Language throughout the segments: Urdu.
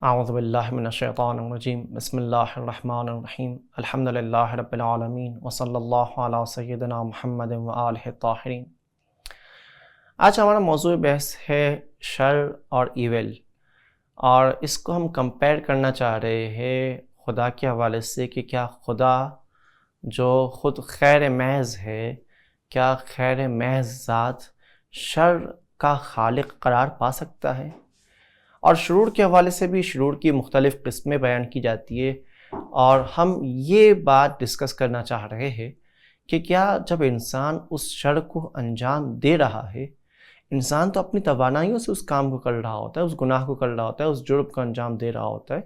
اعوذ باللہ من الشیطان الرجیم بسم اللہ الرحمن الرحیم الحمد للہ رب العالمین وصلی اللہ علی سیدنا محمد وآلہ الطاہرین۔ آج ہمارا موضوع بحث ہے شر اور ایول، اور اس کو ہم کمپیئر کرنا چاہ رہے ہیں خدا کے حوالے سے کہ کیا خدا جو خود خیر محض ہے، کیا خیر محض ذات شر کا خالق قرار پا سکتا ہے؟ اور شرور کے حوالے سے بھی شرور کی مختلف قسمیں بیان کی جاتی ہے، اور ہم یہ بات ڈسکس کرنا چاہ رہے ہیں کہ کیا جب انسان اس شر کو انجام دے رہا ہے، انسان تو اپنی توانائیوں سے اس کام کو کر رہا ہوتا ہے، اس گناہ کو کر رہا ہوتا ہے، اس جرم کو انجام دے رہا ہوتا ہے،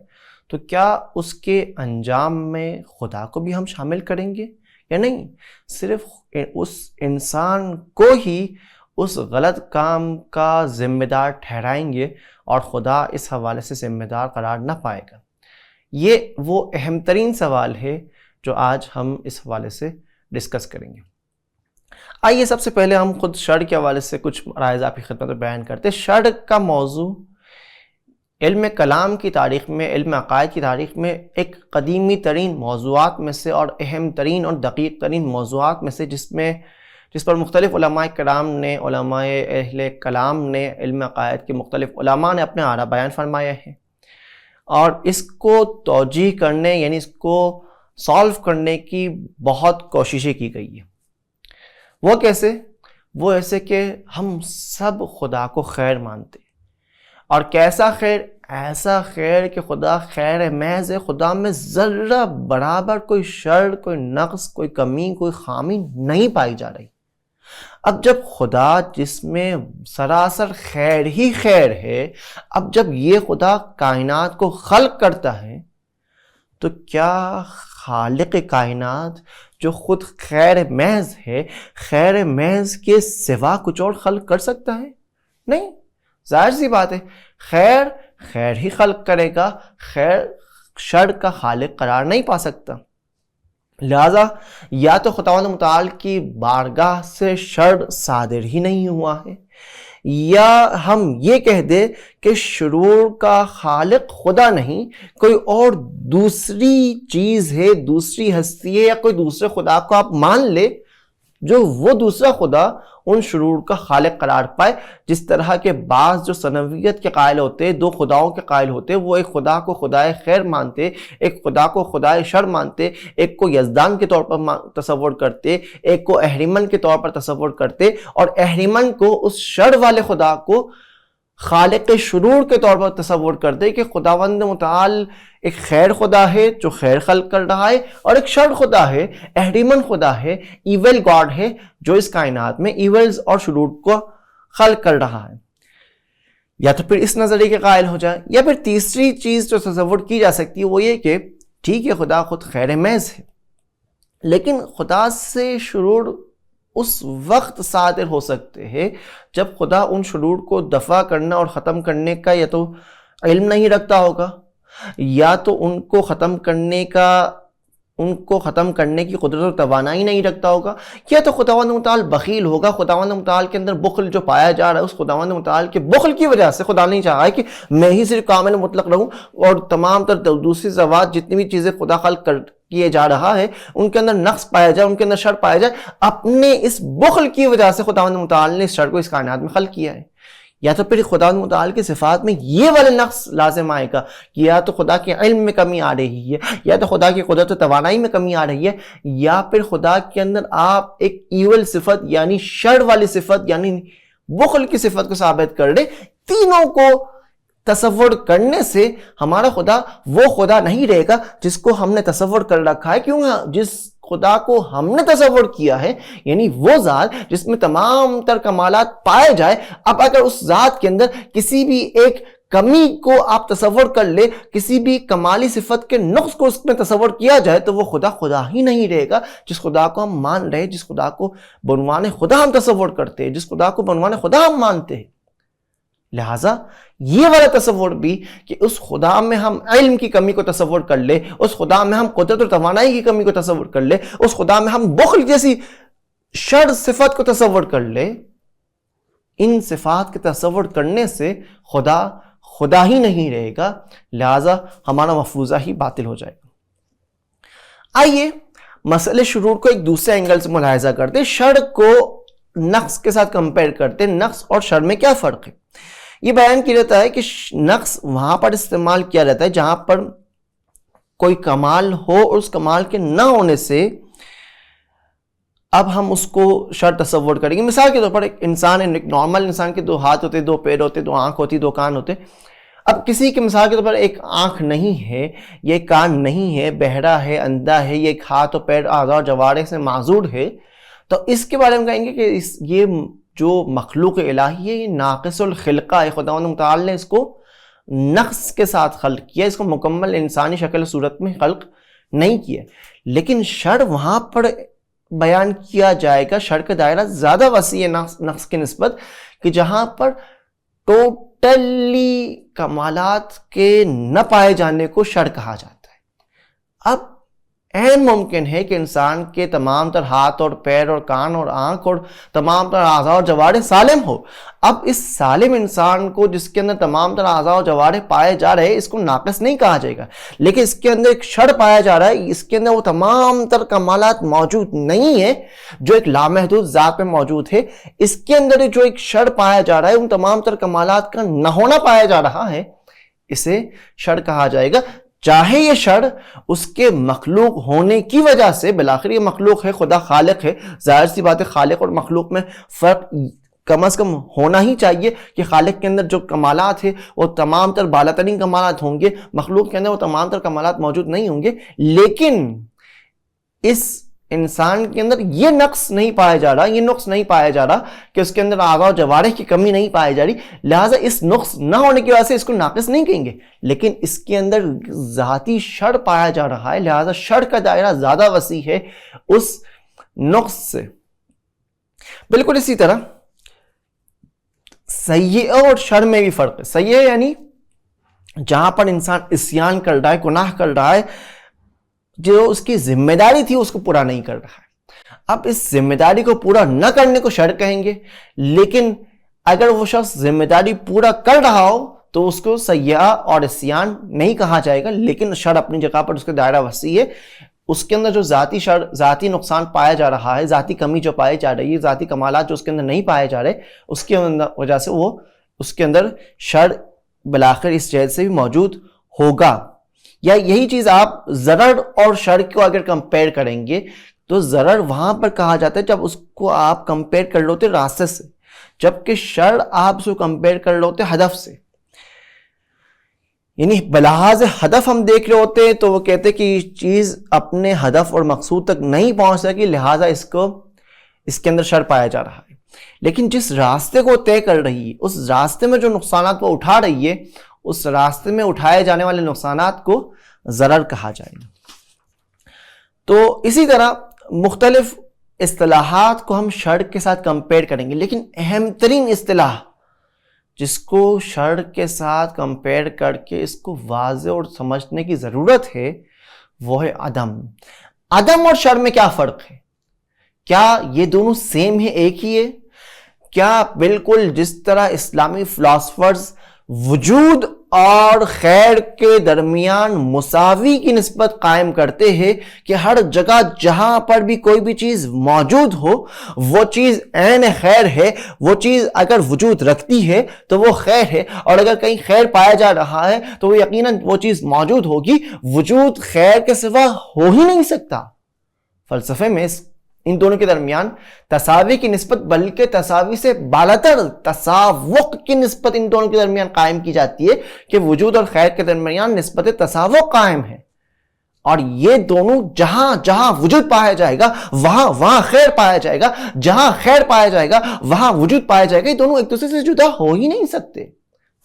تو کیا اس کے انجام میں خدا کو بھی ہم شامل کریں گے یا نہیں؟ صرف اس انسان کو ہی اس غلط کام کا ذمہ دار ٹھہرائیں گے اور خدا اس حوالے سے ذمہ دار قرار نہ پائے گا؟ یہ وہ اہم ترین سوال ہے جو آج ہم اس حوالے سے ڈسکس کریں گے۔ آئیے سب سے پہلے ہم خود شر کے حوالے سے کچھ رائز آپ کی خدمت میں بیان کرتے ہیں۔ شر کا موضوع علم کلام کی تاریخ میں، علم عقائد کی تاریخ میں ایک قدیمی ترین موضوعات میں سے اور اہم ترین اور دقیق ترین موضوعات میں سے جس پر مختلف علماء کرام نے، علماء اہل کلام نے، علم عقائد کے مختلف علماء نے اپنے آراء بیان فرمایا ہے، اور اس کو توجیہ کرنے یعنی اس کو سالو کرنے کی بہت کوششیں کی گئی ہیں۔ وہ کیسے؟ وہ ایسے کہ ہم سب خدا کو خیر مانتے، اور کیسا خیر؟ ایسا خیر کہ خدا خیر محض ہے، خدا میں ذرہ برابر کوئی شر، کوئی نقص، کوئی کمی، کوئی خامی نہیں پائی جا رہی۔ اب جب خدا جس میں سراسر خیر ہی خیر ہے، اب جب یہ خدا کائنات کو خلق کرتا ہے، تو کیا خالق کائنات جو خود خیر محض ہے، خیر محض کے سوا کچھ اور خلق کر سکتا ہے؟ نہیں، ظاہر سی بات ہے، خیر ہی خلق کرے گا، خیر شر کا خالق قرار نہیں پا سکتا۔ لہذا یا تو خداوند متعال کی بارگاہ سے شر صادر ہی نہیں ہوا ہے، یا ہم یہ کہہ دیں کہ شرور کا خالق خدا نہیں، کوئی اور دوسری چیز ہے، دوسری ہستی ہے، یا کوئی دوسرے خدا کو آپ مان لے جو وہ دوسرا خدا ان شرور کا خالق قرار پائے۔ جس طرح کے بعض جو ثنویت کے قائل ہوتے، دو خداؤں کے قائل ہوتے، وہ ایک خدا کو خدائے خیر مانتے، ایک خدا کو خدائے شر مانتے، ایک کو یزدان کے طور پر تصور کرتے، ایک کو اہریمن کے طور پر تصور کرتے، اور اہریمن کو، اس شر والے خدا کو خالق شرور کے طور پر تصور کرتے کہ خداوند متعال ایک خیر خدا ہے جو خیر خلق کر رہا ہے، اور ایک شر خدا ہے، اہریمن خدا ہے، ایول گاڈ ہے جو اس کائنات میں ایولز اور شرور کو خلق کر رہا ہے۔ یا تو پھر اس نظریے کے قائل ہو جائے، یا پھر تیسری چیز جو تصور کی جا سکتی ہے وہ یہ کہ ٹھیک ہے خدا خود خیر محض ہے، لیکن خدا سے شرور اس وقت صادر ہو سکتے ہیں جب خدا ان شرور کو دفع کرنا اور ختم کرنے کا یا تو علم نہیں رکھتا ہوگا، یا تو ان کو ختم کرنے کی قدرت و توانائی نہیں رکھتا ہوگا، یا تو خداوند متعال بخیل ہوگا۔ خداوند متعال کے اندر بخل جو پایا جا رہا ہے، اس خداوند متعال کے بخل کی وجہ سے خدا نہیں چاہا ہے کہ میں ہی صرف کامل مطلق رہوں، اور تمام تر دوسری ذوات جتنی بھی چیزیں خدا خلق کیے جا رہا ہے ان کے اندر نقص پایا جائے، ان کے اندر شر پایا جائے۔ اپنے اس بخل کی وجہ سے خداوند متعال نے اس شر کو اس کائنات میں خلق کیا ہے۔ یا تو پھر خداوند متعال کی صفات میں یہ والے نقص لازم آئے گا کہ یا تو خدا کے علم میں کمی آ رہی ہے، یا تو خدا کی قدرت و توانائی میں کمی آ رہی ہے، یا پھر خدا کے اندر آپ ایک ایول صفت یعنی شر والی صفت یعنی بخل کی صفت کو ثابت کر دیں۔ تینوں کو تصور کرنے سے ہمارا خدا وہ خدا نہیں رہے گا جس کو ہم نے تصور کر رکھا ہے۔ کیوں؟ جس خدا کو ہم نے تصور کیا ہے، یعنی وہ ذات جس میں تمام تر کمالات پائے جائے، اب اگر اس ذات کے اندر کسی بھی ایک کمی کو آپ تصور کر لے، کسی بھی کمالی صفت کے نقص کو اس میں تصور کیا جائے، تو وہ خدا ہی نہیں رہے گا جس خدا کو ہم مان رہے، جس خدا کو بعنوان خدا ہم تصور کرتے ہیں، جس خدا کو بعنوان خدا ہم مانتے ہیں۔ لہٰذا یہ والا تصور بھی کہ اس خدا میں ہم علم کی کمی کو تصور کر لے، اس خدا میں ہم قدرت و توانائی کی کمی کو تصور کر لے، اس خدا میں ہم بخل جیسی شر صفت کو تصور کر لے، ان صفات کے تصور کرنے سے خدا خدا ہی نہیں رہے گا، لہٰذا ہمارا مفروضہ ہی باطل ہو جائے گا۔ آئیے مسئلہ شرور کو ایک دوسرے اینگل سے ملاحظہ کرتے، شر کو نقص کے ساتھ کمپیئر کرتے، نقص اور شر میں کیا فرق ہے۔ یہ بیان کیا جاتا ہے کہ نقص وہاں پر استعمال کیا جاتا ہے جہاں پر کوئی کمال ہو اور اس کمال کے نہ ہونے سے اب ہم اس کو شر تصور کریں گے۔ مثال کے طور پر ایک انسان ہے، ایک نارمل انسان کے 2 ہاتھ ہوتے، 2 پیر ہوتے، 2 آنکھ ہوتی، 2 کان ہوتے۔ اب کسی کے مثال کے طور پر ایک آنکھ نہیں ہے، یہ کان نہیں ہے، بہرا ہے، اندھا ہے، یہ ایک ہاتھ اور پیر اعضاء اور جوارح سے معذور ہے، تو اس کے بارے میں کہیں گے کہ یہ جو مخلوق الہی ہے یہ ناقص الخلقہ ہے، خداوند متعال نے اس کو نقص کے ساتھ خلق کیا، اس کو مکمل انسانی شکل صورت میں خلق نہیں کیا۔ لیکن شر وہاں پر بیان کیا جائے گا، شر کا دائرہ زیادہ وسیع ہے نقص کی نسبت، کہ جہاں پر ٹوٹلی کمالات کے نہ پائے جانے کو شر کہا جاتا ہے۔ اب عین ممکن ہے کہ انسان کے تمام تر ہاتھ اور پیر اور کان اور آنکھ اور تمام تر اعضاء اور جوارح سالم ہو۔ اب اس سالم انسان کو جس کے اندر تمام تر اعضاء اور جوارح پائے جا رہے ہیں، اس کو ناقص نہیں کہا جائے گا، لیکن اس کے اندر ایک شر پایا جا رہا ہے، اس کے اندر وہ تمام تر کمالات موجود نہیں ہے جو ایک لامحدود ذات میں موجود ہے۔ اس کے اندر جو ایک شر پایا جا رہا ہے، ان تمام تر کمالات کا نہ ہونا پایا جا رہا ہے، اسے شر کہا جائے گا، چاہے یہ شر اس کے مخلوق ہونے کی وجہ سے، بالآخر یہ مخلوق ہے، خدا خالق ہے، ظاہر سی بات ہے خالق اور مخلوق میں فرق کم از کم ہونا ہی چاہیے کہ خالق کے اندر جو کمالات ہیں وہ تمام تر بالا ترین کمالات ہوں گے، مخلوق کے اندر وہ تمام تر کمالات موجود نہیں ہوں گے، لیکن اس انسان کے اندر یہ نقص نہیں پایا جا رہا، یہ نقص نہیں پایا جا رہا کہ اس کے اندر اعضاء و جوارح کی کمی نہیں پائی جا رہی، لہٰذا اس نقص نہ ہونے کی وجہ سے اس کو ناقص نہیں کہیں گے، لیکن اس کے اندر ذاتی شر پایا جا رہا ہے، لہٰذا شر کا دائرہ زیادہ وسیع ہے اس نقص سے۔ بالکل اسی طرح سیئہ اور شر میں بھی فرق ہے۔ سیئہ یعنی جہاں پر انسان عصیان کر رہا ہے، گناہ کر رہا ہے، جو اس کی ذمہ داری تھی اس کو پورا نہیں کر رہا ہے، اب اس ذمہ داری کو پورا نہ کرنے کو شر کہیں گے، لیکن اگر وہ شخص ذمہ داری پورا کر رہا ہو تو اس کو سیئہ اور عصیان نہیں کہا جائے گا، لیکن شر اپنی جگہ پر اس کا دائرہ وسیع ہے۔ اس کے اندر جو ذاتی نقصان پایا جا رہا ہے، ذاتی کمی جو پائی جا رہی ہے، ذاتی کمالات جو اس کے اندر نہیں پائے جا رہے، اس کی وجہ سے وہ اس کے اندر شر بالآخر اس جہت سے بھی موجود ہوگا۔ یا یہی چیز آپ ضرر اور شر کو اگر کمپیئر کریں گے تو ضرر وہاں پر کہا جاتا ہے جب اس کو آپ کمپیئر کر لوتے راستے سے، جبکہ شر آپ اس کو کمپیئر کر لوتے ہدف سے، یعنی بلحاظ ہدف ہم دیکھ رہے ہوتے ہیں تو وہ کہتے ہیں کہ یہ چیز اپنے ہدف اور مقصود تک نہیں پہنچ سکی، لہٰذا اس کے اندر شر پایا جا رہا ہے، لیکن جس راستے کو طے کر رہی ہے، اس راستے میں جو نقصانات وہ اٹھا رہی ہے، اس راستے میں اٹھائے جانے والے نقصانات کو ضرر کہا جائے گا۔ تو اسی طرح مختلف اصطلاحات کو ہم شر کے ساتھ کمپیئر کریں گے، لیکن اہم ترین اصطلاح جس کو شر کے ساتھ کمپیئر کر کے اس کو واضح اور سمجھنے کی ضرورت ہے وہ ہے عدم۔ عدم اور شر میں کیا فرق ہے؟ کیا یہ دونوں سیم ہے، ایک ہی ہے؟ کیا بالکل جس طرح اسلامی فلاسفرز وجود اور خیر کے درمیان مساوی کی نسبت قائم کرتے ہیں کہ ہر جگہ جہاں پر بھی کوئی بھی چیز موجود ہو وہ چیز عین خیر ہے، وہ چیز اگر وجود رکھتی ہے تو وہ خیر ہے، اور اگر کہیں خیر پایا جا رہا ہے تو وہ یقیناً وہ چیز موجود ہوگی، وجود خیر کے سوا ہو ہی نہیں سکتا۔ فلسفے میں ان دونوں کے درمیان تساوی کی نسبت بلکہ تساوی سے بالاتر تساوق کی نسبت ان دونوں کے درمیان قائم کی جاتی ہے کہ وجود اور خیر کے درمیان نسبت تساوق قائم ہے، اور یہ دونوں جہاں جہاں وجود پایا جائے گا وہاں خیر پایا جائے گا، جہاں خیر پایا جائے گا وہاں وجود پایا جائے گا، یہ دونوں ایک دوسرے سے جدا ہو ہی نہیں سکتے،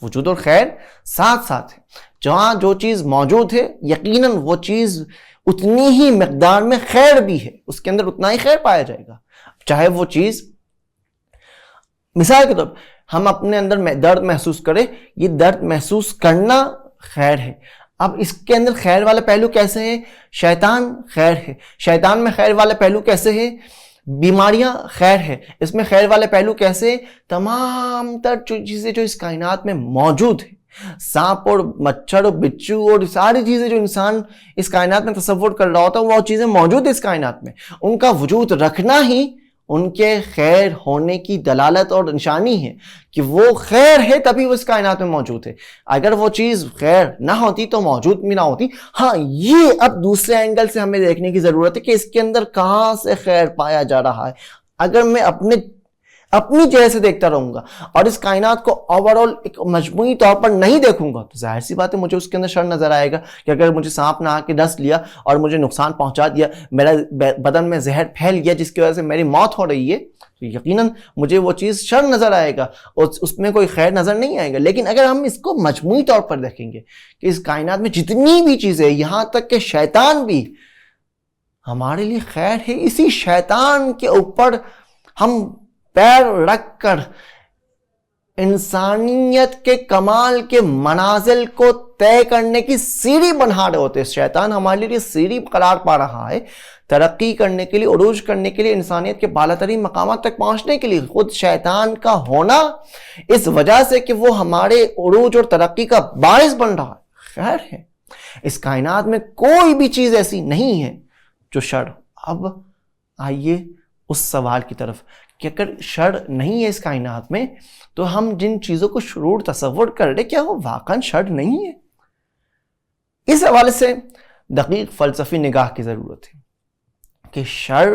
وجود اور خیر ساتھ ساتھ ہے۔ جہاں جو چیز موجود ہے یقیناً وہ چیز اتنی ہی مقدار میں خیر بھی ہے، اس کے اندر اتنا ہی خیر پایا جائے گا، چاہے وہ چیز، مثال کے طور پر ہم اپنے اندر درد محسوس کریں، یہ درد محسوس کرنا خیر ہے۔ اب اس کے اندر خیر والا پہلو کیسے ہے؟ شیطان خیر ہے، شیطان میں خیر والا پہلو کیسے ہے؟ بیماریاں خیر ہے، اس میں خیر والے پہلو کیسے؟ تمام تر چیزیں جو اس کائنات میں موجود ہیں سانپ اور مچھر اور بچھو اور ساری چیزیں جو انسان اس کائنات میں تصور کر رہا ہوتا ہے وہ چیزیں موجود ہیں اس کائنات میں. ان کا وجود رکھنا ہی ان کے خیر ہونے کی دلالت اور نشانی ہے کہ وہ خیر ہے تبھی وہ اس کائنات میں موجود ہے. اگر وہ چیز خیر نہ ہوتی تو موجود بھی نہ ہوتی. ہاں یہ اب دوسرے اینگل سے ہمیں دیکھنے کی ضرورت ہے کہ اس کے اندر کہاں سے خیر پایا جا رہا ہے. اگر میں اپنی جگہ سے دیکھتا رہوں گا اور اس کائنات کو اوورآل ایک مجموعی طور پر نہیں دیکھوں گا تو ظاہر سی بات ہے مجھے اس کے اندر شر نظر آئے گا کہ اگر مجھے سانپ نے آ کے ڈس لیا اور مجھے نقصان پہنچا دیا, میرا بدن میں زہر پھیل گیا جس کی وجہ سے میری موت ہو رہی ہے, تو یقیناً مجھے وہ چیز شر نظر آئے گا اور اس میں کوئی خیر نظر نہیں آئے گا. لیکن اگر ہم اس کو مجموعی طور پر دیکھیں گے کہ اس کائنات میں جتنی بھی چیزیں, یہاں تک کہ شیطان بھی ہمارے لیے خیر ہے, اسی شیطان کے اوپر ہم پیر رکھ کر انسانیت کے کمال کے منازل کو طے کرنے کی سیڑھی بنا رہے ہوتے ہیں. شیطان ہمارے لیے سیڑھی قرار پا رہا ہے ترقی کرنے کے لیے, عروج کرنے کے لیے, انسانیت کے بالا ترین مقامات تک پہنچنے کے لیے. خود شیطان کا ہونا اس وجہ سے کہ وہ ہمارے عروج اور ترقی کا باعث بن رہا ہے خیر ہے. اس کائنات میں کوئی بھی چیز ایسی نہیں ہے جو شر. اب آئیے اس سوال کی طرف کہ اگر شر نہیں ہے اس کائنات میں تو ہم جن چیزوں کو شرور تصور کر رہے کیا وہ واقعاً شر نہیں ہے؟ اس حوالے سے دقیق فلسفی نگاہ کی ضرورت ہے کہ شر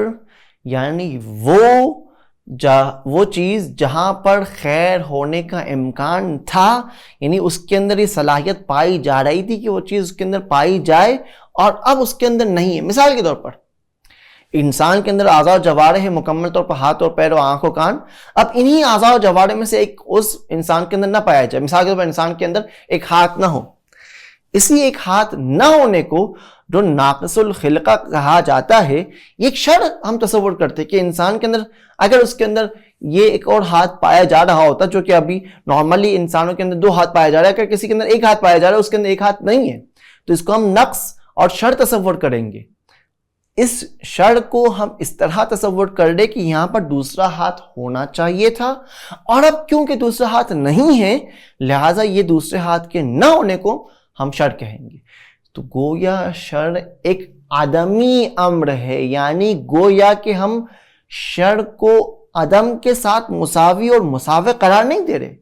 یعنی وہ چیز جہاں پر خیر ہونے کا امکان تھا, یعنی اس کے اندر یہ صلاحیت پائی جا رہی تھی کہ وہ چیز اس کے اندر پائی جائے اور اب اس کے اندر نہیں ہے. مثال کے طور پر انسان کے اندر اعضاء و جوارح ہے مکمل طور پر ہاتھ اور پیر اور آنکھ و کان. اب انہی اعضاء و جوارح میں سے ایک اس انسان کے اندر نہ پایا جائے. مثال کے طور پر انسان کے اندر ایک ہاتھ نہ ہو. اسی ایک ہاتھ نہ ہونے کو جو ناقص الخلقہ کہا جاتا ہے, یہ ایک شر ہم تصور کرتے کہ انسان کے اندر اگر اس کے اندر یہ ایک اور ہاتھ پایا جا رہا ہوتا, جو کہ ابھی نارملی انسانوں کے اندر 2 ہاتھ پایا جا رہا ہے, اگر کسی کے اندر 1 ہاتھ پایا جا رہا ہے اس کے اندر 1 ہاتھ نہیں ہے تو اس کو ہم نقص اور شر تصور کریں گے. اس شر کو ہم اس طرح تصور کر لیں کہ یہاں پر دوسرا ہاتھ ہونا چاہیے تھا اور اب کیونکہ دوسرا ہاتھ نہیں ہے لہٰذا یہ دوسرے ہاتھ کے نہ ہونے کو ہم شر کہیں گے. تو گویا شر ایک عدمی امر ہے, یعنی گویا کہ ہم شر کو عدم کے ساتھ مساوی اور مساوی قرار نہیں دے رہے,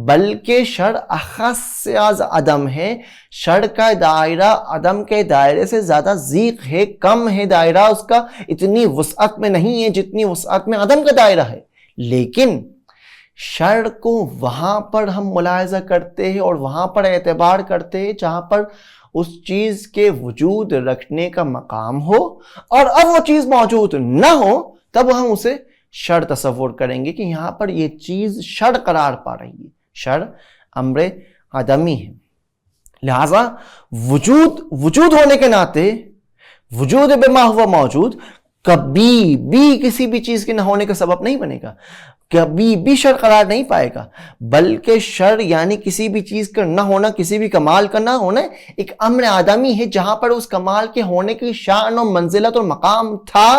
بلکہ شر اخص سے از عدم ہے. شر کا دائرہ عدم کے دائرے سے زیادہ ضیق ہے, کم ہے دائرہ اس کا, اتنی وسعت میں نہیں ہے جتنی وسعت میں عدم کا دائرہ ہے. لیکن شر کو وہاں پر ہم ملاحظہ کرتے ہیں اور وہاں پر اعتبار کرتے ہیں جہاں پر اس چیز کے وجود رکھنے کا مقام ہو, اور اب وہ چیز موجود نہ ہو تب ہم اسے شر تصور کریں گے کہ یہاں پر یہ چیز شر قرار پا رہی ہے. شر امر عدمی ہے. لہذا وجود ہونے کے ناطے وجود بما ہوا موجود کبھی بھی کسی بھی چیز کے نہ ہونے کا سبب نہیں بنے گا, کبھی بھی شر قرار نہیں پائے گا, بلکہ شر یعنی کسی بھی چیز کا نہ ہونا, کسی بھی کمال کا نہ ہونا ایک امر آدمی ہے جہاں پر اس کمال کے ہونے کی شان اور منزلت اور مقام تھا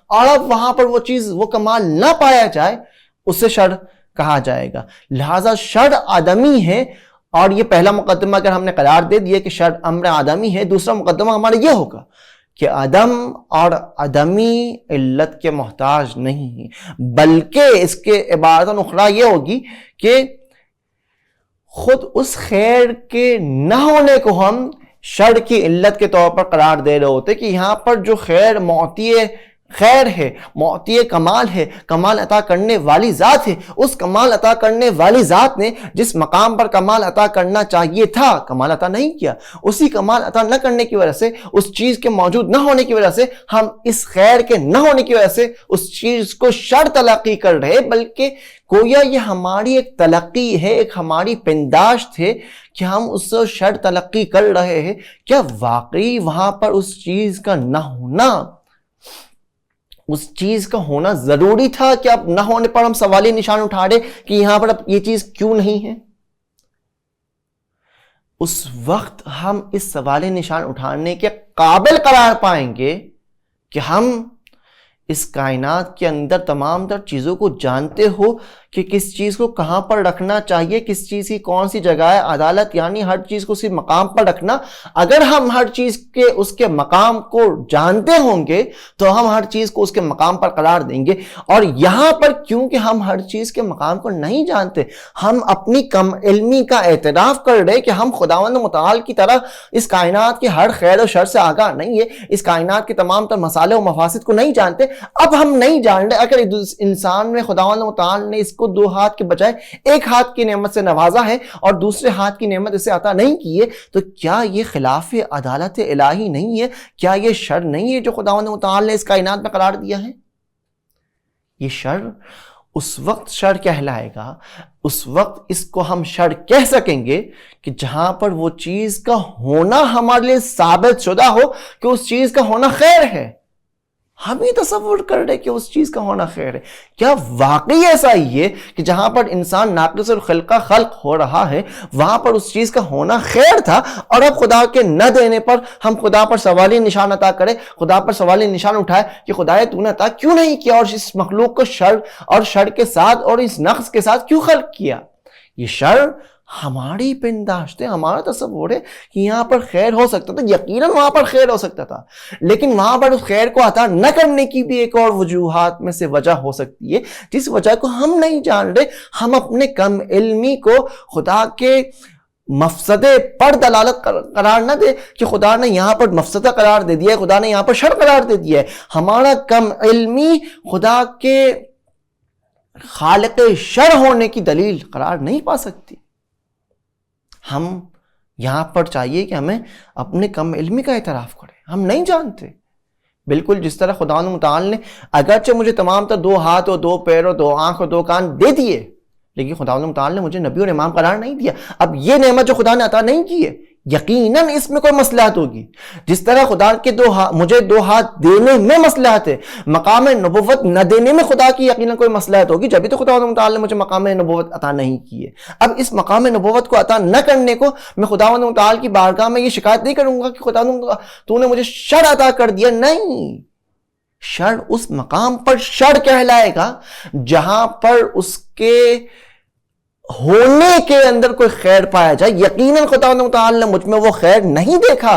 اور اب وہاں پر وہ چیز وہ کمال نہ پایا جائے اسے شر کہا جائے گا. لہذا شر آدمی ہے اور یہ پہلا مقدمہ اگر ہم نے قرار دے دیا کہ شر امر آدمی ہے, دوسرا مقدمہ ہمارا یہ ہوگا کہ عدم اور عدمی علت کے محتاج نہیں ہے, بلکہ اس کے عبارت اخرى یہ ہوگی کہ خود اس خیر کے نہ ہونے کو ہم شر کی علت کے طور پر قرار دے رہے ہوتے کہ یہاں پر جو خیر معطی خیر ہے, معطی کمال ہے, کمال عطا کرنے والی ذات ہے, اس کمال عطا کرنے والی ذات نے جس مقام پر کمال عطا کرنا چاہیے تھا کمال عطا نہیں کیا, اسی کمال عطا نہ کرنے کی وجہ سے, اس چیز کے موجود نہ ہونے کی وجہ سے ہم اس خیر کے نہ ہونے کی وجہ سے اس چیز کو شر تلقی کر رہے, بلکہ گویا یہ ہماری ایک تلقی ہے, ایک ہماری پنداشت ہے کہ ہم اس سے شر تلقی کر رہے ہیں. کیا واقعی وہاں پر اس چیز کا نہ ہونا, اس چیز کا ہونا ضروری تھا کہ اب نہ ہونے پر ہم سوالی نشان اٹھا رہے کہ یہاں پر اب یہ چیز کیوں نہیں ہے؟ اس وقت ہم اس سوالی نشان اٹھانے کے قابل قرار پائیں گے کہ ہم اس کائنات کے اندر تمام تر چیزوں کو جانتے ہو کہ کس چیز کو کہاں پر رکھنا چاہیے، کس چیز کی کون سی جگہ ہے، عدالت یعنی ہر چیز کو اسی مقام پر رکھنا. اگر ہم ہر چیز کے اس کے مقام کو جانتے ہوں گے تو ہم ہر چیز کو اس کے مقام پر قرار دیں گے. اور یہاں پر کیونکہ ہم ہر چیز کے مقام کو نہیں جانتے، ہم اپنی کم علمی کا اعتراف کر رہے کہ ہم خداوند متعال کی طرح اس کائنات کے ہر خیر و شر سے آگاہ نہیں ہے، اس کائنات کے تمام تر مصالح و مفاسد کو نہیں جانتے. اب ہم نہیں جان رہے. اگر انسان میں خداوند متعال نے اس کو 2 ہاتھ کے بجائے 1 ہاتھ کی نعمت سے نوازا ہے اور دوسرے ہاتھ کی نعمت اسے عطا نہیں کی ہے، تو کیا یہ خلاف عدالت الہی نہیں ہے؟ کیا یہ شر نہیں ہے جو خداوند متعال نے اس کائنات میں قرار دیا ہے؟ یہ شر اس وقت شر کہلائے گا، اس وقت اس کو ہم شر کہہ سکیں گے کہ جہاں پر وہ چیز کا ہونا ہمارے لیے ثابت شدہ ہو کہ اس چیز کا ہونا خیر ہے. ہم ہی تصور کر رہے کہ اس چیز کا ہونا خیر ہے. کیا واقعی ایسا ہی ہے کہ جہاں پر انسان ناقص الخلقہ خلق ہو رہا ہے وہاں پر اس چیز کا ہونا خیر تھا، اور اب خدا کے نہ دینے پر ہم خدا پر سوالی نشان عطا کرے، خدا پر سوالی نشان اٹھائے کہ خدایا تو نے عطا کیوں نہیں کیا، اور اس مخلوق کو شر اور شر کے ساتھ اور اس نقص کے ساتھ کیوں خلق کیا؟ یہ شر ہماری پنداشت ہے، ہمارا تصور ہے کہ یہاں پر خیر ہو سکتا تھا. یقیناً وہاں پر خیر ہو سکتا تھا، لیکن وہاں پر اس خیر کو عطا نہ کرنے کی بھی ایک اور وجوہات میں سے وجہ ہو سکتی ہے جس وجہ کو ہم نہیں جان رہے. ہم اپنے کم علمی کو خدا کے مفسدے پر دلالت قرار نہ دے کہ خدا نے یہاں پر مفسدہ قرار دے دیا ہے، خدا نے یہاں پر شر قرار دے دیا ہے. ہمارا کم علمی خدا کے خالق شر ہونے کی دلیل قرار نہیں پا سکتی. ہم یہاں پر چاہیے کہ ہمیں اپنے کم علمی کا اعتراف کریں. ہم نہیں جانتے. بالکل جس طرح خداوند متعال نے اگرچہ مجھے تمام تر 2 ہاتھ اور 2 پیر اور 2 آنکھ اور 2 کان دے دیے، لیکن خداوند متعال نے مجھے نبی اور امام قرار نہیں دیا. اب یہ نعمت جو خدا نے عطا نہیں کی ہے، یقیناً اس میں کوئی مصلحت ہوگی. جس طرح خدا کے مجھے 2 ہاتھ دینے میں مصلحت ہے، مقام نبوت نہ دینے میں خدا کی یقیناً کوئی مصلحت ہوگی، جبھی تو خدا متعال نے مجھے مقام نبوت عطا نہیں کی ہے. اب اس مقام نبوت کو عطا نہ کرنے کو میں خداوند متعال کی بارگاہ میں یہ شکایت نہیں کروں گا کہ خداوند تو نے مجھے شر عطا کر دیا. نہیں، شر اس مقام پر شر کہلائے گا جہاں پر اس کے ہونے کے اندر کوئی خیر پایا جائے. یقیناً خداوند متعال نے مجھ میں وہ خیر نہیں دیکھا،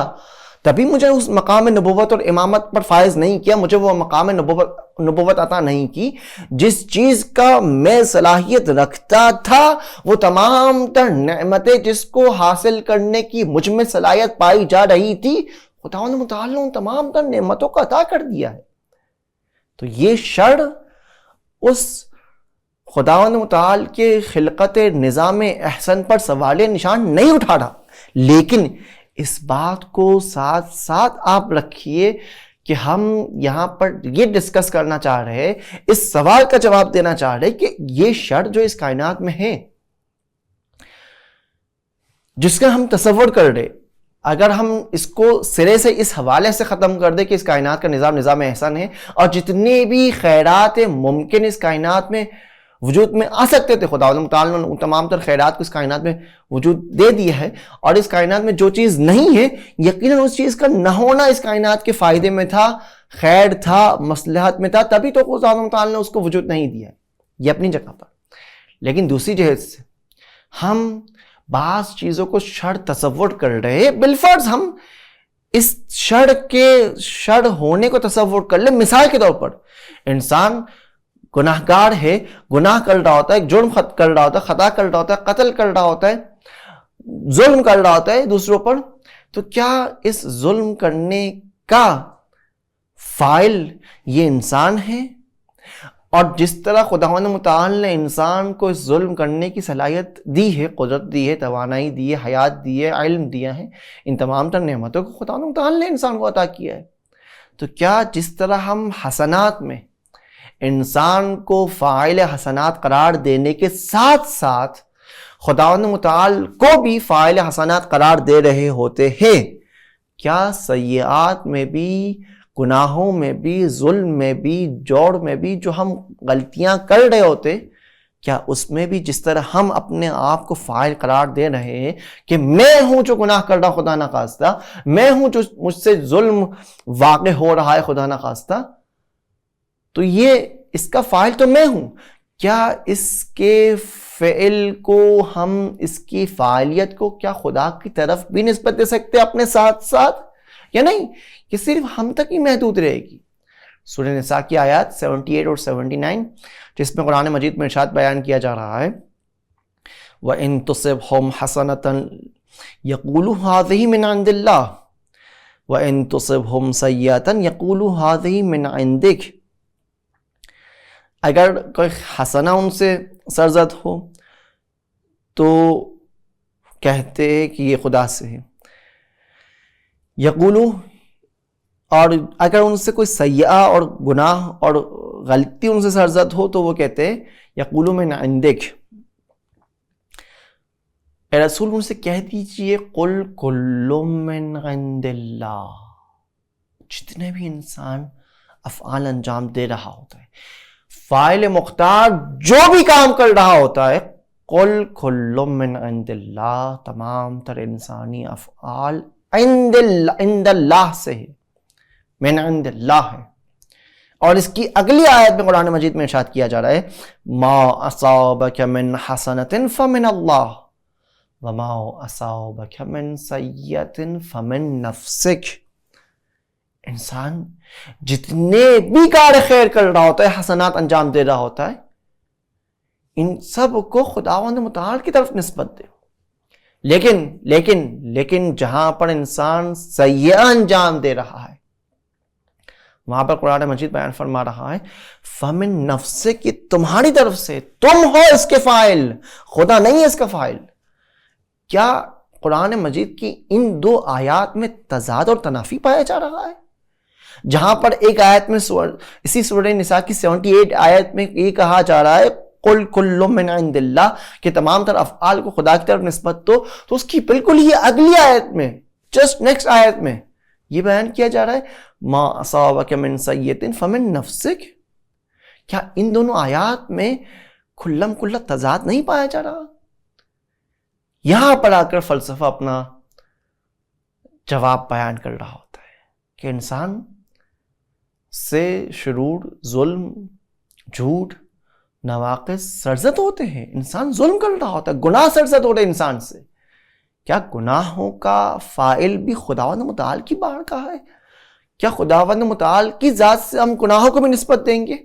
تبھی مجھے اس مقام نبوت اور امامت پر فائز نہیں کیا، مجھے وہ مقام نبوت عطا نہیں کی. جس چیز کا میں صلاحیت رکھتا تھا وہ تمام تر نعمتیں جس کو حاصل کرنے کی مجھ میں صلاحیت پائی جا رہی تھی، خداوند متعال نے ان تمام تر نعمتوں کو عطا کر دیا ہے. تو یہ شر اس خداوند متعال کے خلقت نظام احسن پر سوال نشان نہیں اٹھا رہا. لیکن اس بات کو ساتھ ساتھ آپ رکھیے کہ ہم یہاں پر یہ ڈسکس کرنا چاہ رہے ہیں، اس سوال کا جواب دینا چاہ رہے کہ یہ شر جو اس کائنات میں ہے جس کا ہم تصور کر رہے، اگر ہم اس کو سرے سے اس حوالے سے ختم کر دیں کہ اس کائنات کا نظام احسن ہے اور جتنے بھی خیرات ممکن اس کائنات میں وجود میں آ سکتے تھے، خداوند متعال نے تمام تر خیرات کو اس کائنات میں وجود دے دیا ہے، اور اس کائنات میں جو چیز نہیں ہے یقیناً اس چیز کا نہ ہونا اس کائنات کے فائدے میں تھا، خیر تھا، مصلحت میں تھا، تبھی تو خداوند متعال نے اس کو وجود نہیں دیا. یہ اپنی جگہ پر. لیکن دوسری جہت سے ہم بعض چیزوں کو شر تصور کر رہے ہیں، بالفرض ہم اس شر ہونے کو تصور کر لیں. مثال کے طور پر انسان گناہگار ہے، گناہ کر رہا ہوتا ہے، جرم کر رہا ہوتا ہے، خطا کر رہا ہوتا ہے، قتل کر رہا ہوتا ہے، ظلم کر رہا ہوتا ہے دوسروں پر. تو کیا اس ظلم کرنے کا فاعل یہ انسان ہے؟ اور جس طرح خداوند متعال نے انسان کو اس ظلم کرنے کی صلاحیت دی ہے، قدرت دی ہے، توانائی دی ہے، حیات دی ہے، علم دیا ہے، ان تمام تر نعمتوں کو خداوند متعال نے انسان کو عطا کیا ہے. تو کیا جس طرح ہم حسنات میں انسان کو فاعل حسنات قرار دینے کے ساتھ ساتھ خداوند متعال کو بھی فاعل حسنات قرار دے رہے ہوتے ہیں، کیا سیئات میں بھی، گناہوں میں بھی، ظلم میں بھی، جوڑ میں بھی جو ہم غلطیاں کر رہے ہوتے، کیا اس میں بھی جس طرح ہم اپنے آپ کو فاعل قرار دے رہے ہیں کہ میں ہوں جو گناہ کر رہا خدا نخواستہ، میں ہوں جو مجھ سے ظلم واقع ہو رہا ہے خدا نخواستہ، تو یہ اس کا فاعل تو میں ہوں. کیا اس کے فعل کو ہم اس کی فاعلیت کو کیا خدا کی طرف بھی نسبت دے سکتے ہیں اپنے ساتھ ساتھ یا نہیں؟ یہ صرف ہم تک ہی محدود رہے گی. سورہ نساء کی آیات 78 اور 79 جس میں قرآن مجید میں ارشاد بیان کیا جا رہا ہے وَإِن تُصِبْهُمْ حَسَنَةً يَقُولُوا هَذِهِ مِنْ عِنْدِ اللَّهِ وَإِن تُصِبْهُمْ سَيِّئَةً يَقُولُوا هَذِهِ مِنْ عِنْدِكَ. اگر کوئی حسنہ ان سے سرزد ہو تو کہتے ہیں کہ یہ خدا سے ہے. یقولو، اور اگر ان سے کوئی سیئہ اور گناہ اور غلطی ان سے سرزد ہو تو وہ کہتے ہیں یقولو من عندک. اے رسول ان سے کہہ دیجئے قل کل من عند اللہ. جتنے بھی انسان افعال انجام دے رہا ہوتا ہے، فاعل مختار جو بھی کام کر رہا ہوتا ہے، قل کل من عند اللہ، تمام تر انسانی افعال عند اللہ سے ہے، من عند اللہ ہے. اور اس کی اگلی آیت میں قرآن مجید میں ارشاد کیا جا رہا ہے ما اصابک من حسنۃ فمن اللہ وما اصابک من سیئۃ فمن نفسک. انسان جتنے بھی کار خیر کر رہا ہوتا ہے، حسنات انجام دے رہا ہوتا ہے، ان سب کو خداوند متعال کی طرف نسبت دے. لیکن جہاں پر انسان سیئہ انجام دے رہا ہے وہاں پر قرآن مجید بیان فرما رہا ہے فمن نفسک، یہ تمہاری طرف سے، تم ہو اس کے فاعل، خدا نہیں ہے اس کا فاعل. کیا قرآن مجید کی ان دو آیات میں تضاد اور تنافی پایا جا رہا ہے؟ جہاں پر ایک آیت میں اسی سورہ نساء کی 78 آیت میں یہ کہا جا رہا ہے قل کل من عند اللہ کہ تمام تر افعال کو خدا کی طرف نسبت دو، تو اس کی بالکل ہی اگلی آیت میں، جسٹ نیکسٹ آیت میں یہ بیان کیا جا رہا ہے ما اصابک من سیئۃ فمن نفسک. کیا ان دونوں آیات میں کھلم کھلا تضاد نہیں پایا جا رہا؟ یہاں پر آ کر فلسفہ اپنا جواب بیان کر رہا ہوتا ہے کہ انسان سے شرور، ظلم، جھوٹ، نواقص سرزد ہوتے ہیں. انسان ظلم کر رہا ہوتا ہے، گناہ سرزد ہو رہے انسان سے. کیا گناہوں کا فاعل بھی خداوند متعال کی بارگاہ ہے؟ کیا خداوند متعال کی ذات سے ہم گناہوں کو بھی نسبت دیں گے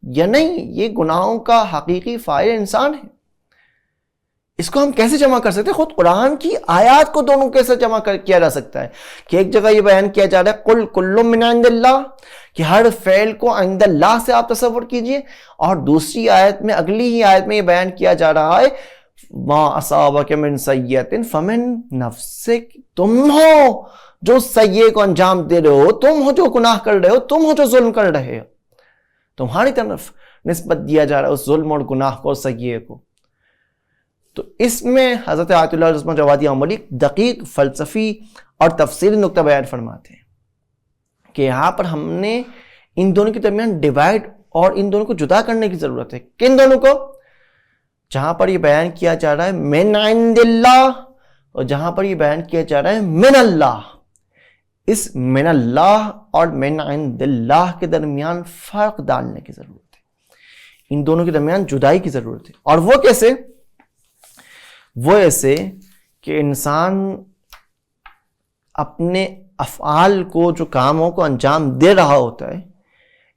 یا نہیں؟ یہ گناہوں کا حقیقی فاعل انسان ہے. اس کو ہم کیسے جمع کر سکتے ہیں؟ خود قرآن کی آیات کو دونوں کیسے جمع کیا جا سکتا ہے کہ ایک جگہ یہ بیان کیا جا رہا ہے قل کل من عند اللہ، کہ ہر فعل کو عند اللہ سے آپ تصور کیجئے، اور دوسری آیت میں، اگلی ہی آیت میں یہ بیان کیا جا رہا ہے ما اصابک من سیئۃ فمن نفسک. تم ہو جو سیئے کو انجام دے رہے ہو، تم ہو جو گناہ کر رہے ہو، تم ہو جو ظلم کر رہے ہو، تمہاری طرف نسبت دیا جا رہا ہے اس ظلم اور گناہ کو اور سیئے کو. تو اس میں حضرت آیت اللہ رضوان جوادی عمری دقیق فلسفی اور تفصیلی نقطہ بیان فرماتے ہیں کہ یہاں پر ہم نے ان دونوں کے درمیان ڈیوائڈ اور ان دونوں کو جدا کرنے کی ضرورت ہے. کن دونوں کو؟ جہاں پر یہ بیان کیا جا رہا ہے من عند اللہ اور جہاں پر یہ بیان کیا جا رہا ہے من اللہ. اس من اللہ اور من عند اللہ کے درمیان فرق ڈالنے کی ضرورت ہے، ان دونوں کے درمیان جدائی کی ضرورت ہے. اور وہ کیسے؟ وہ ایسے کہ انسان اپنے افعال کو، جو کاموں کو انجام دے رہا ہوتا ہے،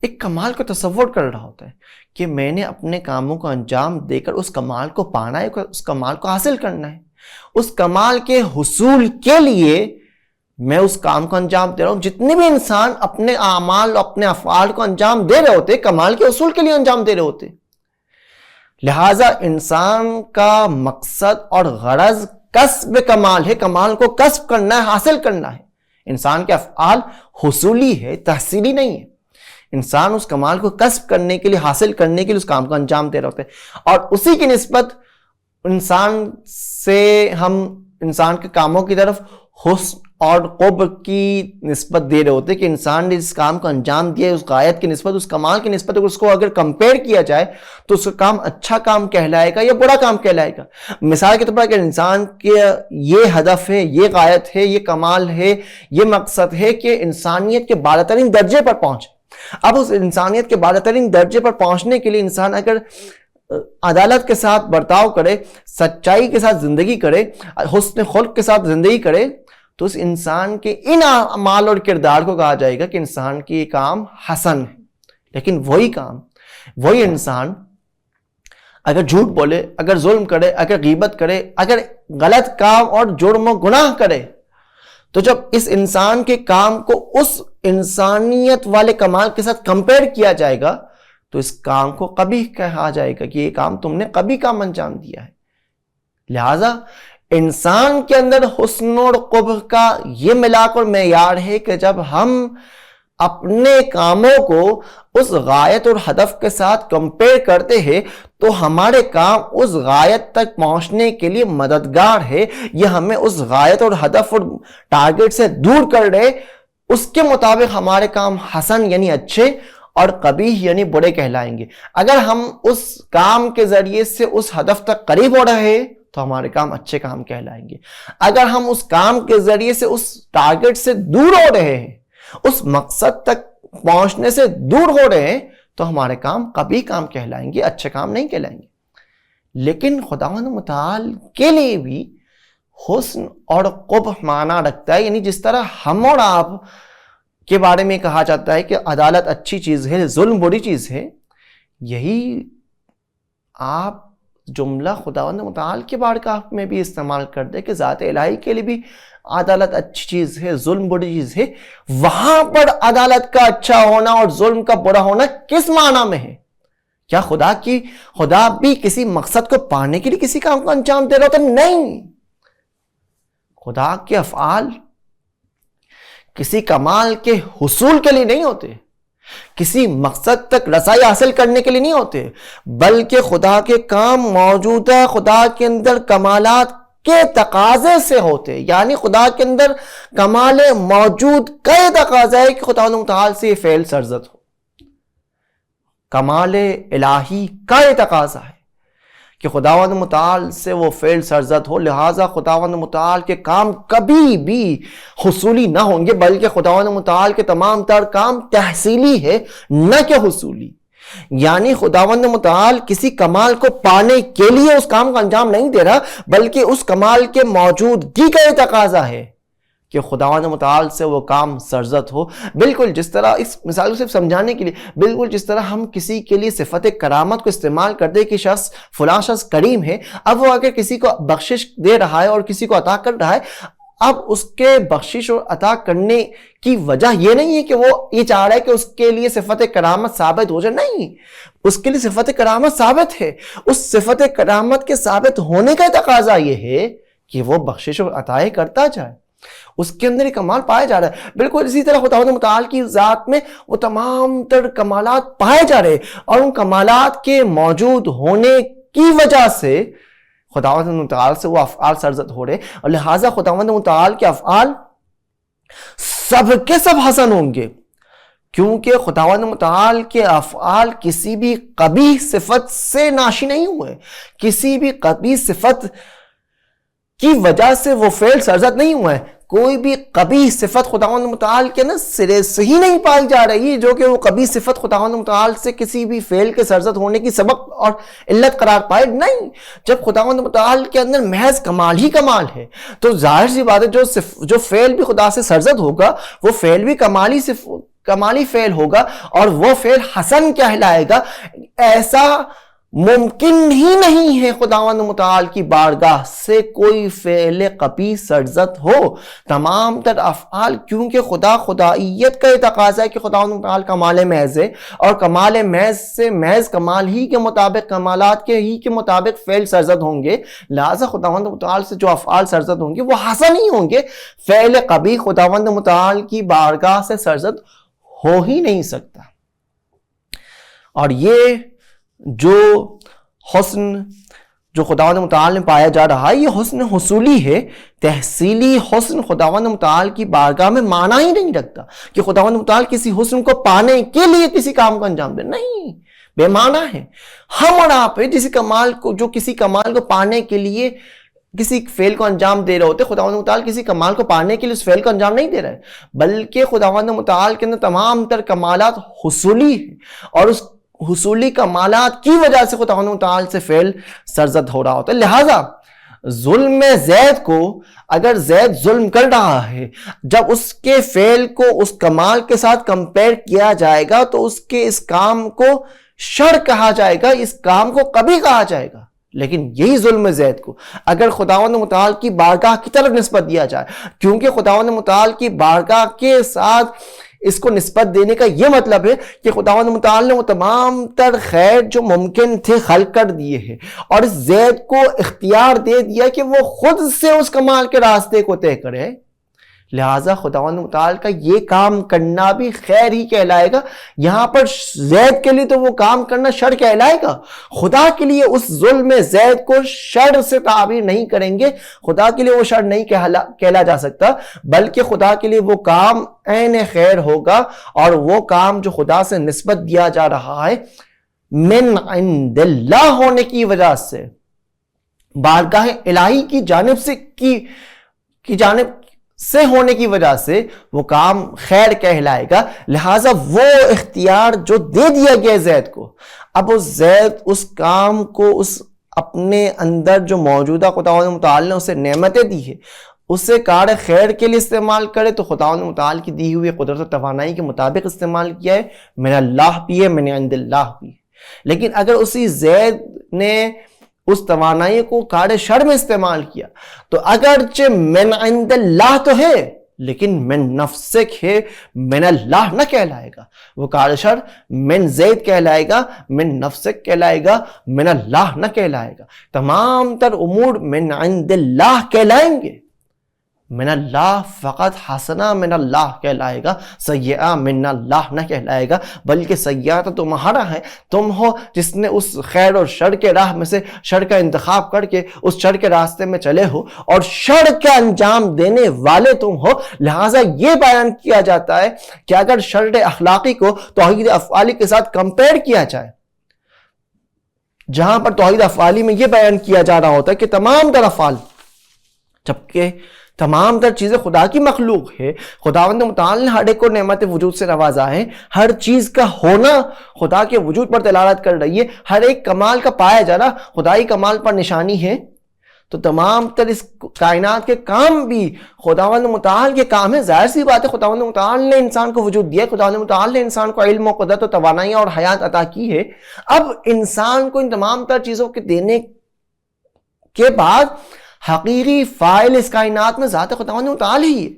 ایک کمال کو تصور کر رہا ہوتا ہے کہ میں نے اپنے کاموں کو انجام دے کر اس کمال کو پانا ہے، اس کمال کو حاصل کرنا ہے. اس کمال کے حصول کے لیے میں اس کام کو انجام دے رہا ہوں. جتنے بھی انسان اپنے اعمال، اپنے افعال کو انجام دے رہے ہوتے، کمال کے حصول کے لیے انجام دے رہے ہوتے. لہٰذا انسان کا مقصد اور غرض کسب کمال ہے، کمال کو کسب کرنا ہے، حاصل کرنا ہے. انسان کے افعال حصولی ہے، تحصیلی نہیں ہے. انسان اس کمال کو کسب کرنے کے لیے، حاصل کرنے کے لیے اس کام کو انجام دے رہے ہوتے ہیں، اور اسی کی نسبت انسان سے ہم انسان کے کاموں کی طرف حسن اور قرب کی نسبت دے رہے ہوتے کہ انسان نے اس کام کو انجام دیا، اس غایت کی نسبت، اس کمال کی نسبت اس کو اگر کمپیئر کیا جائے تو اس کا کام اچھا کام کہلائے گا یا برا کام کہلائے گا. مثال کے طور پر اگر انسان کے یہ ہدف ہے، یہ غایت ہے، یہ کمال ہے، یہ مقصد ہے کہ انسانیت کے بالا ترین درجے پر پہنچے، اب اس انسانیت کے بالا ترین درجے پر پہنچنے کے لیے انسان اگر عدالت کے ساتھ برتاؤ کرے، سچائی کے ساتھ زندگی کرے، حسن خلق کے ساتھ زندگی کرے، تو اس انسان کے ان اعمال اور کردار کو کہا جائے گا کہ انسان کی یہ کام حسن ہے۔ لیکن وہی کام، وہی انسان اگر جھوٹ بولے، اگر ظلم کرے، اگر غیبت کرے، اگر غلط کام اور جرم و گناہ کرے، تو جب اس انسان کے کام کو اس انسانیت والے کمال کے ساتھ کمپیئر کیا جائے گا تو اس کام کو قبیح کہا جائے گا کہ یہ کام تم نے قبیح کام انجام دیا ہے۔ لہذا انسان کے اندر حسن اور قبح کا یہ ملاک اور معیار ہے کہ جب ہم اپنے کاموں کو اس غایت اور ہدف کے ساتھ کمپیئر کرتے ہیں تو ہمارے کام اس غایت تک پہنچنے کے لیے مددگار ہے، یہ ہمیں اس غایت اور ہدف اور ٹارگٹ سے دور کر رہے، اس کے مطابق ہمارے کام حسن یعنی اچھے اور قبیح یعنی برے کہلائیں گے۔ اگر ہم اس کام کے ذریعے سے اس ہدف تک قریب ہو رہے ہیں تو ہمارے کام اچھے کام کہلائیں گے۔ اگر ہم اس کام کے ذریعے سے اس ٹارگٹ سے دور ہو رہے ہیں، اس مقصد تک پہنچنے سے دور ہو رہے ہیں، تو ہمارے کام قبیح کام کہلائیں گے، اچھے کام نہیں کہلائیں گے۔ لیکن خداوند متعال کے لیے بھی حسن اور قبح معنی رکھتا ہے، یعنی جس طرح ہم اور آپ کے بارے میں کہا جاتا ہے کہ عدالت اچھی چیز ہے، ظلم بری چیز ہے، یہی آپ جملہ خداوند متعال کے بارگاہ میں بھی استعمال کر دے کہ ذات الہی کے لیے بھی عدالت اچھی چیز ہے، ظلم بری چیز ہے۔ وہاں پر عدالت کا اچھا ہونا اور ظلم کا برا ہونا کس معنی میں ہے؟ کیا خدا بھی کسی مقصد کو پانے کے لیے کسی کام کو انجام دے رہا ہوتا؟ نہیں، خدا کے افعال کسی کمال کے حصول کے لیے نہیں ہوتے، کسی مقصد تک رسائی حاصل کرنے کے لیے نہیں ہوتے، بلکہ خدا کے کام موجودہ خدا کے اندر کمالات کے تقاضے سے ہوتے، یعنی خدا کے اندر کمال موجود کا تقاضا ہے کہ خدا متعال سے یہ فعل سرزد ہو، کمال الہی کا تقاضا ہے کہ خداوند متعال سے وہ فعل سرزد ہو، لہٰذا خداوند متعال کے کام کبھی بھی حصولی نہ ہوں گے، بلکہ خداوند متعال کے تمام تر کام تحصیلی ہے نہ کہ حصولی۔ یعنی خداوند متعال کسی کمال کو پانے کے لیے اس کام کا انجام نہیں دے رہا، بلکہ اس کمال کے موجودگی کا یہ تقاضا ہے کہ خداوند متعال سے وہ کام سرزد ہو۔ بالکل جس طرح، اس مثال کو صرف سمجھانے کے لیے، بالکل جس طرح ہم کسی کے لیے صفت کرامت کو استعمال کرتے ہیں کہ فلاں شخص کریم ہے، اب وہ اگر کسی کو بخشش دے رہا ہے اور کسی کو عطا کر رہا ہے، اب اس کے بخشش اور عطا کرنے کی وجہ یہ نہیں ہے کہ وہ یہ چاہ رہا ہے کہ اس کے لیے صفت کرامت ثابت ہو جائے، نہیں، اس کے لیے صفت کرامت ثابت ہے۔ اس صفت کرامت کے ثابت ہونے کا تقاضا یہ ہے کہ وہ بخشش اور عطائیں کرتا جائے، اس کے اندر ایک کمال پائے جا رہا ہے۔ بالکل اسی طرح خداوند متعال کی ذات میں وہ تمام تر کمالات پائے جا رہے، اور ان کمالات کے موجود ہونے کی وجہ سے خداوند متعال سے وہ افعال سرزد ہو رہے، اور لہٰذا خداوند متعال کے افعال سب کے سب حسن ہوں گے، کیونکہ خداوند متعال کے افعال کسی بھی قبیح صفت سے ناشی نہیں ہوئے، کسی بھی قبیح صفت کی وجہ سے وہ فعل سرزد نہیں ہوئے۔ کوئی بھی قبیح صفت خداوند متعال کے نا سرے سے ہی نہیں پائی جا رہی جو کہ وہ قبیح صفت خداوند متعال سے کسی بھی فعل کے سرزد ہونے کی سبب اور علت قرار پائے، نہیں۔ جب خداوند متعال کے اندر محض کمال ہی کمال ہے تو ظاہر سی بات ہے جو فعل بھی خدا سے سرزد ہوگا وہ فعل بھی کمالی فعل ہوگا، اور وہ فعل حسن کہلائے گا۔ ایسا ممکن ہی نہیں ہے خداوند متعال کی بارگاہ سے کوئی فعل قبیح سرزد ہو۔ تمام تر افعال، کیونکہ خدائیت کا یہ تقاضا ہے کہ خداوند متعال کمال محض ہے، اور کمال محض سے محض کمال ہی کے مطابق، کمالات کے ہی کے مطابق فعل سرزد ہوں گے، لہذا خداوند متعال سے جو افعال سرزد ہوں گے وہ حسن ہی ہوں گے۔ فعل قبیح خداوند متعال کی بارگاہ سے سرزد ہو ہی نہیں سکتا۔ اور یہ جو حسن جو خداوند متعال میں پایا جا رہا ہے یہ حسن حصولی ہے۔ تحصیلی حسن خداوند متعال کی بارگاہ میں معنی ہی نہیں رکھتا کہ خداوند متعال کسی حسن کو پانے کے لیے کسی کام کو انجام دے، نہیں، بے معنی ہے۔ ہم اور آپ جو کسی کمال کو پانے کے لیے کسی فعل کو انجام دے رہے ہوتے، خداوند متعال کسی کمال کو پانے کے لیے اس فعل کو انجام نہیں دے رہا ہے، بلکہ خداوند متعال کے اندر تمام تر کمالات حصولی ہیں، اور اس حصولی کمالات کی وجہ سے خداوند متعال سے فعل سرزد ہو رہا ہوتا ہے۔ لہٰذا ظلم زید کو، اگر زید ظلم کر رہا ہے، جب اس کے فعل کو اس کمال کے ساتھ کمپیئر کیا جائے گا تو اس کے اس کام کو شر کہا جائے گا، اس کام کو کبھی کہا جائے گا۔ لیکن یہی ظلم زید کو اگر خداوند متعال کی بارگاہ کی طرف نسبت دیا جائے، کیونکہ خداوند متعال کی بارگاہ کے ساتھ اس کو نسبت دینے کا یہ مطلب ہے کہ خداوند متعال نے وہ تمام تر خیر جو ممکن تھے خلق کر دیے ہیں، اور اس زید کو اختیار دے دیا کہ وہ خود سے اس کمال کے راستے کو طے کرے، لہٰذا خداوند متعال کا یہ کام کرنا بھی خیر ہی کہلائے گا۔ یہاں پر زید کے لیے تو وہ کام کرنا شر کہلائے گا، خدا کے لیے اس ظلم زید کو شر سے تعبیر نہیں کریں گے، خدا کے لیے وہ شر نہیں کہلا جا سکتا، بلکہ خدا کے لیے وہ کام عین خیر ہوگا، اور وہ کام جو خدا سے نسبت دیا جا رہا ہے من عند اللہ ہونے کی وجہ سے، بارگاہ الہی کی جانب سے کی جانب سے ہونے کی وجہ سے وہ کام خیر کہلائے گا۔ لہٰذا وہ اختیار جو دے دیا گیا زید کو، اب وہ زید اس کام کو اس اپنے اندر جو موجودہ خداوند متعال نے اسے نعمتیں دی ہے اسے کار خیر کے لیے استعمال کرے تو خداوند متعال کی دی ہوئی قدرت و توانائی کے مطابق استعمال کیا ہے، من اللہ بھی ہے، من عند اللہ بھی ہے۔ لیکن اگر اسی زید نے اس توانائی کو کار شر میں استعمال کیا تو اگرچہ من عند اللہ تو ہے لیکن من نفسک ہے، من اللہ نہ کہلائے گا، وہ کار شر من زید کہلائے گا، من نفسک کہلائے گا، من اللہ نہ کہلائے گا۔ تمام تر امور من عند اللہ کہلائیں گے، من اللہ فقط حسنہ من اللہ کہلائے گا، سیئہ من اللہ نہ کہلائے گا، بلکہ سیئہ تو تمہارا ہے، تم ہو جس نے اس خیر اور شر کے راہ میں سے شر کا انتخاب کر کے اس شر کے راستے میں چلے ہو، اور شر کا انجام دینے والے تم ہو۔ لہٰذا یہ بیان کیا جاتا ہے کہ اگر شر اخلاقی کو توحید افعالی کے ساتھ کمپیئر کیا جائے، جہاں پر توحید افعالی میں یہ بیان کیا جا رہا ہوتا ہے کہ تمام تر افعال، جبکہ تمام تر چیزیں خدا کی مخلوق ہے، خداوند متعال نے ہر ایک کو نعمت وجود سے نوازا ہے، ہر چیز کا ہونا خدا کے وجود پر دلالت کر رہی ہے، ہر ایک کمال کا پایا جانا خدائی کمال پر نشانی ہے، تو تمام تر اس کائنات کے کام بھی خداوند متعال کے کام ہے۔ ظاہر سی بات ہے خداوند متعال نے انسان کو وجود دیا، خداوند متعال نے انسان کو علم و قدرت و توانائی اور حیات عطا کی ہے۔ اب انسان کو ان تمام تر چیزوں کے دینے کے بعد حقیقی فاعل اس کائنات میں ذات خداوند متعال ہی ہے۔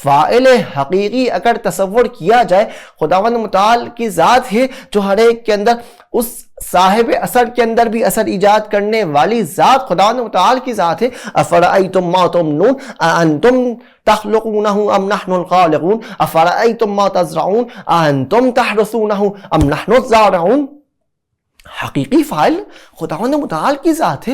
فاعل حقیقی اگر تصور کیا جائے، خداوند متعال کی ذات ہے جو ہر ایک کے اندر، اس صاحب اثر کے اندر بھی اثر ایجاد کرنے والی ذات خداوند متعال کی ذات ہے۔ افرأیتم ما تمنون اانتم تخلقونہ ام نحن الخالقون افرأیتم ما تزرعون اانتم تحرثونہ ام نحن الزارعون۔ حقیقی فاعل خداوند متعال کی ذات ہے،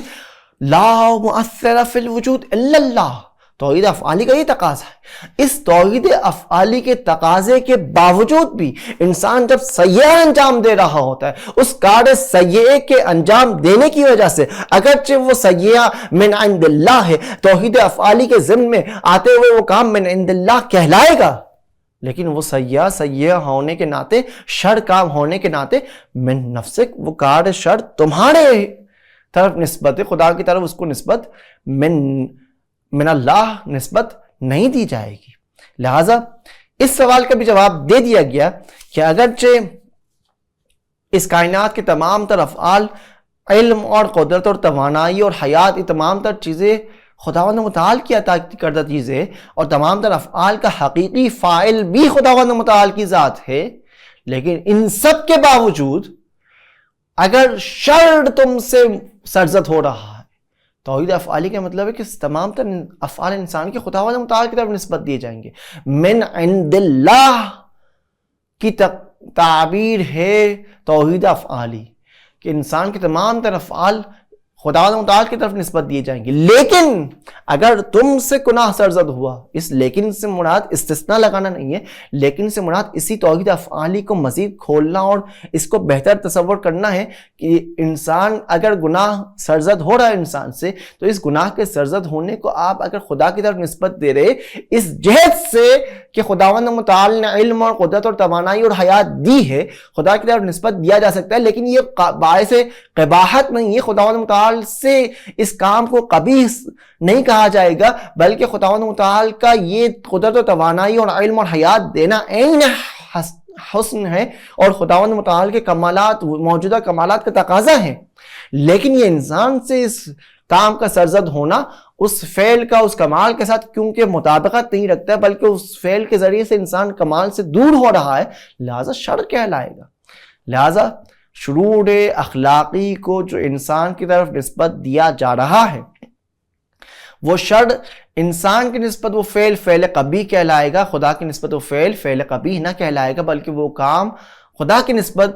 لا مؤثر فی الوجود الا اللہ۔ توحید افعالی کا یہ تقاضا ہے۔ اس توحید افعالی کے تقاضے کے باوجود بھی انسان جب سیئہ انجام دے رہا ہوتا ہے، اس کار سیئے کے انجام دینے کی وجہ سے، اگرچہ وہ سیئہ من عند اللہ ہے، توحید افعالی کے ضمن میں آتے ہوئے وہ کام من عند اللہ کہلائے گا، لیکن وہ سیئہ ہونے کے ناطے، شر کام ہونے کے ناطے، من نفسک، وہ کار شر تمہارے طرف نسبت ہے، خدا کی طرف اس کو نسبت من اللہ نسبت نہیں دی جائے گی۔ لہٰذا اس سوال کا بھی جواب دے دیا گیا کہ اگرچہ اس کائنات کے تمام تر افعال، علم اور قدرت اور توانائی اور حیات، یہ تمام تر چیزیں خداوند متعال کی عطا کردہ چیزیں، اور تمام تر افعال کا حقیقی فاعل بھی خداوند متعال کی ذات ہے، لیکن ان سب کے باوجود اگر شر تم سے سرزد ہو رہا ہے، توحید افعالی کا مطلب ہے کہ تمام تر افعال انسان کے خداوند متعال کی طرف نسبت دیے جائیں گے۔ من عند اللہ کی تعبیر ہے توحید افعالی، کہ انسان کے تمام تر افعال خداوند متعال کی طرف نسبت دیے جائیں گے. لیکن اگر تم سے گناہ سرزد ہوا، اس لیکن سے مراد استثناء لگانا نہیں ہے، لیکن سے مراد اسی توحید افعالی کو مزید کھولنا اور اس کو بہتر تصور کرنا ہے کہ انسان اگر گناہ سرزد ہو رہا ہے انسان سے، تو اس گناہ کے سرزد ہونے کو آپ اگر خدا کی طرف نسبت دے رہے اس جہت سے کہ خداوند متعال نے علم اور قدرت اور توانائی اور حیات دی ہے، خدا کی طرف نسبت دیا جا سکتا ہے، لیکن یہ باعث قباحت نہیں ہے. خداوند متعال سے اس کام کو قبیح نہیں کہا جائے گا، بلکہ خداوند متعال کا یہ قدرت و توانائی اور علم اور حیات دینا عین حسن ہے اور خداوند متعال کے کمالات، موجودہ کمالات کا تقاضا ہے. لیکن یہ انسان سے اس کام کا سرزد ہونا اس فعل کا اس کمال کے ساتھ کیونکہ مطابقت نہیں رکھتا ہے، بلکہ اس فعل کے ذریعے سے انسان کمال سے دور ہو رہا ہے، لہذا شر کہلائے گا. لہذا شرور اخلاقی کو جو انسان کی طرف نسبت دیا جا رہا ہے وہ شر انسان کی نسبت وہ فعل قبیح کہلائے گا، خدا کی نسبت وہ فعل قبیح نہ کہلائے گا، بلکہ وہ کام خدا کی نسبت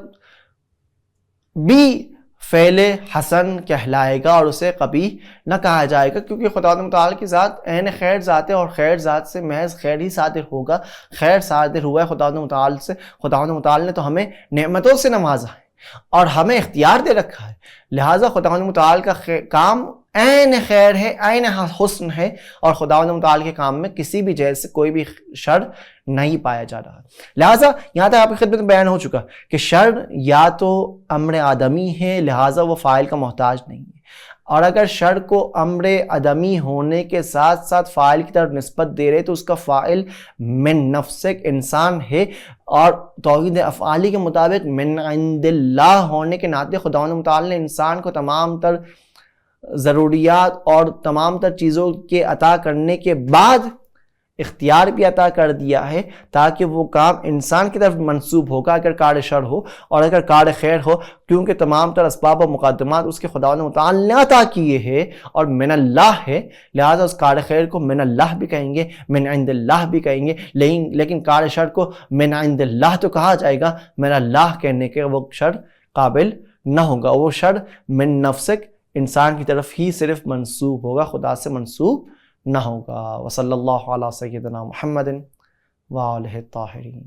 بھی فعل حسن کہلائے گا اور اسے قبیح نہ کہا جائے گا، کیونکہ خدا متعال کی ذات عین خیر ذات ہے اور خیر ذات سے محض خیر ہی صادر ہوگا. خیر صادر ہوا ہے خدا متعال سے. خدا متعال نے تو ہمیں نعمتوں سے نوازا ہے اور ہمیں اختیار دے رکھا ہے، لہٰذا خدا متعال کا کام عین خیر ہے، عین حسن ہے، اور خدا متعال کے کام میں کسی بھی جہت سے کوئی بھی شر نہیں پایا جا رہا. لہٰذا یہاں تک آپ کی خدمت میں بیان ہو چکا کہ شر یا تو امر آدمی ہے، لہٰذا وہ فاعل کا محتاج نہیں ہے، اور اگر شر کو امر آدمی ہونے کے ساتھ ساتھ فاعل کی طرف نسبت دے رہے تو اس کا فاعل من نفسک انسان ہے، اور توحید افعالی کے مطابق من عند اللہ ہونے کے ناطے خداوند متعال نے انسان کو تمام تر ضروریات اور تمام تر چیزوں کے عطا کرنے کے بعد اختیار بھی عطا کر دیا ہے تاکہ وہ کام انسان کی طرف منسوب ہوگا اگر کار شر ہو اور اگر کار خیر ہو، کیونکہ تمام تر اسباب و مقدمات اس کے خداوند متعال نے عطا کیے ہیں اور من اللہ ہے، لہذا اس کار خیر کو من اللہ بھی کہیں گے، من عند اللہ بھی کہیں گے، لیکن کار شر کو من عند اللہ تو کہا جائے گا، من اللہ کہنے کے وہ شر قابل نہ ہوگا، وہ شر من نفسک انسان کی طرف ہی صرف منسوب ہوگا، خدا سے منسوب نہ ہوگا. وصلی اللہ علی سیدنا محمد وآلہ الطاہرین.